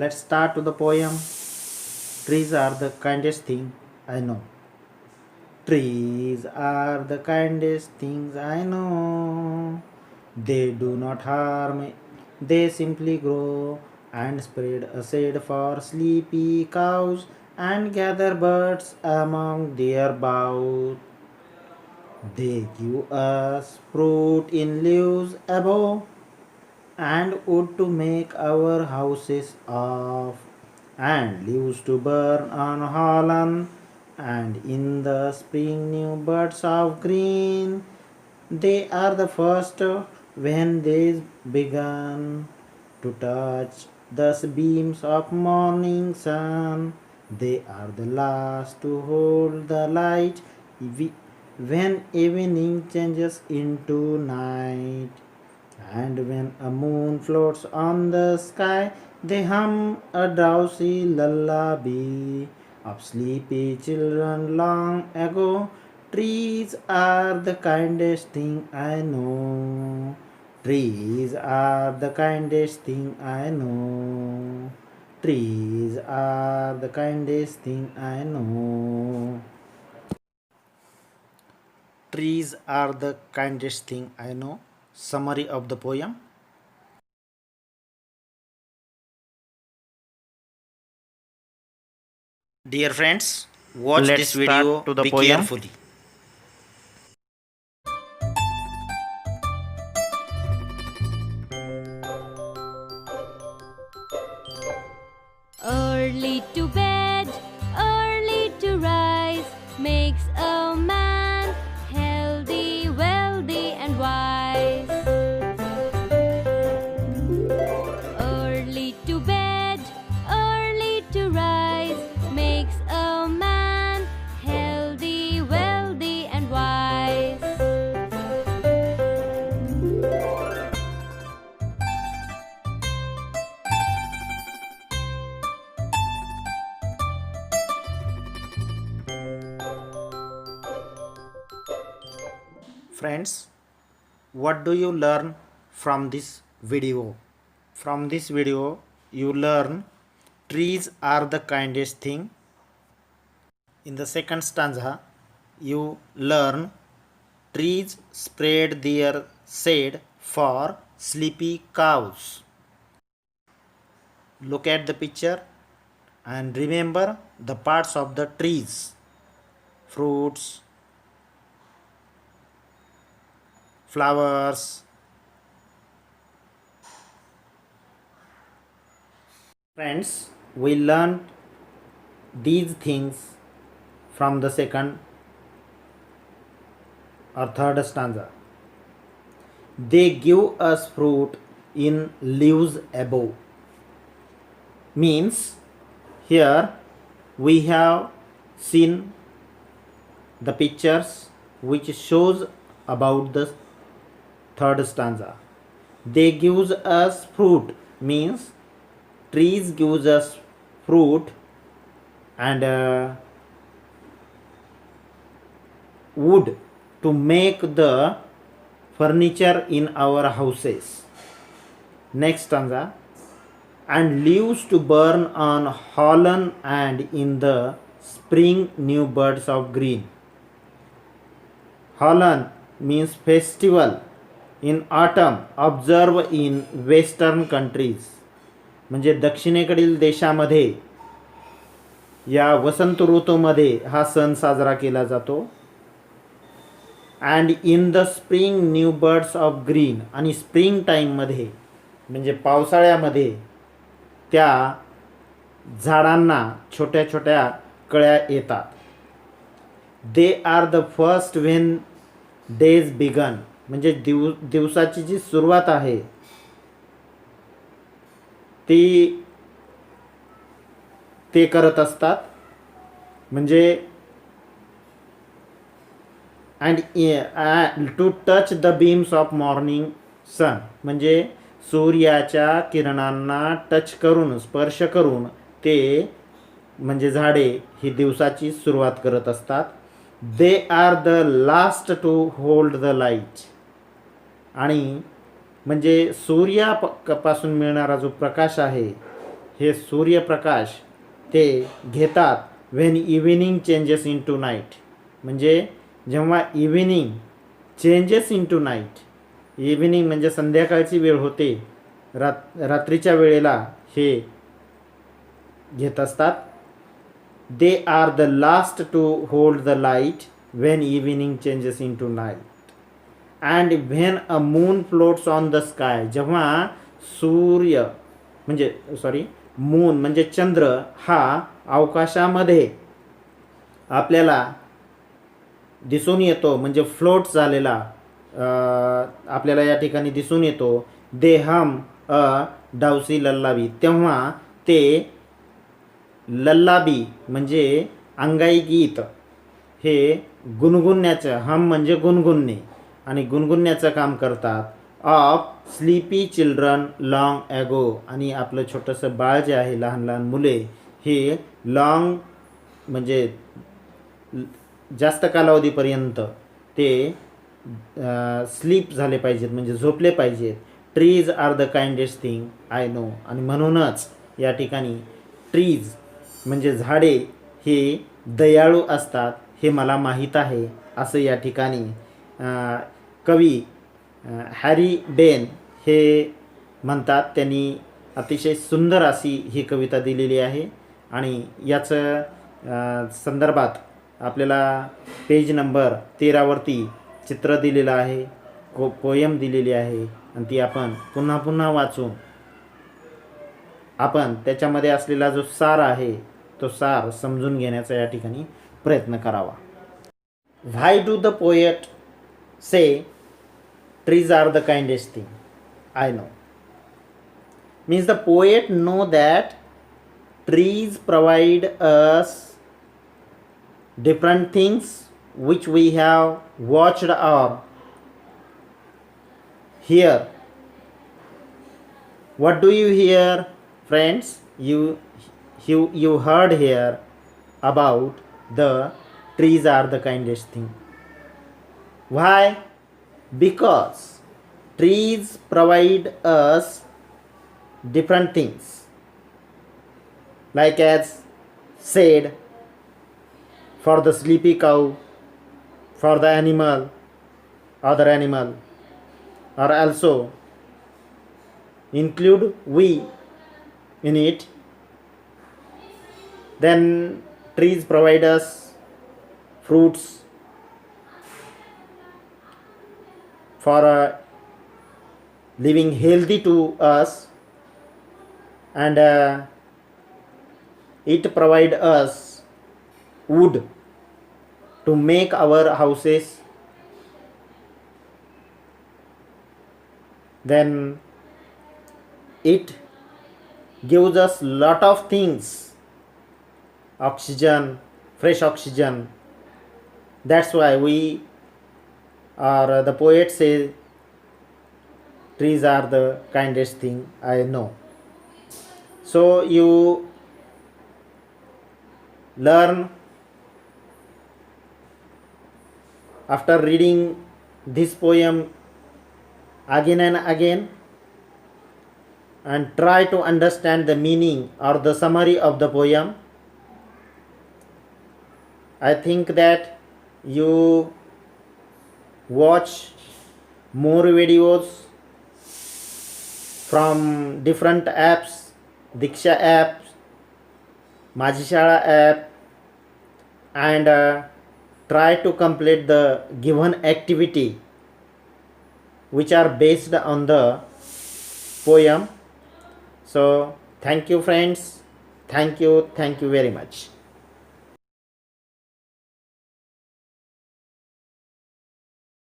Let's start with the poem. Trees are the kindest thing I know. Trees are the kindest things I know. They do not harm, they simply grow and spread a shade for sleepy cows and gather birds among their boughs. They give us fruit in leaves above and wood to make our houses of, and leaves to burn on Holland, and in the spring new buds of green. They are the first when they begun to touch the beams of morning sun. They are the last to hold the light when evening changes into night. And when a moon floats on the sky, they hum a drowsy lullaby of sleepy children long ago. Trees are the kindest thing I know. Trees are the kindest thing I know. Trees are the kindest thing I know. Trees are the kindest thing I know. Summary of the poem. Dear friends, watch Let's this video start to the be poem. carefully. Early to bed, early to rise makes a man healthy, wealthy, and wise. Early to bed, early to rise makes a man healthy, wealthy, and wise. Friends, what do you learn from this video? From this video, you learn trees are the kindest thing. In the second stanza, you learn trees spread their shade for sleepy cows. Look at the picture and remember the parts of the trees: fruits, flowers. Friends, we learned these things from the second or third stanza. They give us fruit in leaves above. Means here we have seen the pictures which shows about the third stanza. They gives us fruit means trees gives us fruit and wood to make the furniture in our houses. Next stanza, and leaves to burn on Holland and in the spring new buds of green. Holland means festival in autumn observe in western countries. म्हणजे दक्षिणेकडील देशामध्ये या वसंत ऋतूमध्ये हा सण साजरा केला जातो. And in the spring new birds of green, आणि स्प्रिंग टाईममध्ये म्हणजे पावसाळ्यामध्ये त्या झाडांना छोट्या छोट्या कळ्या येतात. They are the first when days begin, म्हणजे दिवसाची जी सुरुवात आहे ते करत असतात. म्हणजे and to touch the beams of morning sun, म्हणजे सूर्याच्या किरणांना टच करून स्पर्श करून ते म्हणजे झाडे ही दिवसाची सुरुवात करत असतात. They are the last to hold the light, आणि म्हणजे सूर्यापासून मिळणारा जो प्रकाश आहे हे सूर्यप्रकाश ते घेतात when evening changes into night. म्हणजे जेव्हा evening changes into night, evening म्हणजे संध्याकाळची वेळ होते, रात्रीच्या वेळेला हे घेत असतात. They are the last to hold the light when evening changes into night. And when a moon floats on the sky, जेव्हा सूर्य म्हणजे मून म्हणजे चंद्र हा अवकाशामध्ये आपल्याला दिसून येतो, म्हणजे फ्लोट झालेला आपल्याला या ठिकाणी दिसून येतो. दे हम अ डावसी लल्लाबी, तेव्हा ते लल्लाबी म्हणजे अंगाई गीत हे गुणगुणण्याचं, हम म्हणजे गुणगुणणे आणि गुणगुणण्याचं काम करतात. Of sleepy children long ago, आणि आपलं छोटंसं बाळ जे आहे, लहान लहान मुले हे लॉंग म्हणजे जास्त कालावधीपर्यंत ते स्लीप झाले पाहिजेत, म्हणजे झोपले पाहिजेत. Trees are the kindest thing I know, आणि म्हणूनच या ठिकाणी ट्रीज म्हणजे झाडे हे दयाळू असतात हे मला माहीत आहे, असं या ठिकाणी कवी हॅरी डेन हे म्हणतात. त्यांनी अतिशय सुंदर अशी ही कविता दिलेली आहे आणि याचं संदर्भात आपल्याला पेज नंबर 13 वरती चित्र दिलेलं आहे, पोयम दिलेली आहे आणि ती आपण पुन्हा पुन्हा वाचून आपण त्याच्यामध्ये असलेला जो सार आहे तो सार समजून घेण्याचा या ठिकाणी प्रयत्न करावा. Why do the poet say trees are the kindest thing I know? Means the poet know that trees provide us different things which we have watched or hear. What do you hear, friends? You heard here about the trees are the kindest thing. Why? Because trees provide us different things, like as said, for the sleepy cow, for the animal, other animal, or also include we in it. Then trees provide us fruits for living healthy to us, and it provide us wood to make our houses. Then it gives us lot of things, oxygen, fresh oxygen. That's why we or the poet says trees are the kindest thing I know. So you learn after reading this poem again and again and try to understand the meaning or the summary of the poem. I think that you watch more videos from different apps, Diksha app, माझी शाळा app, and try to complete the given activity which are based on the poem. So thank you friends, thank you very much.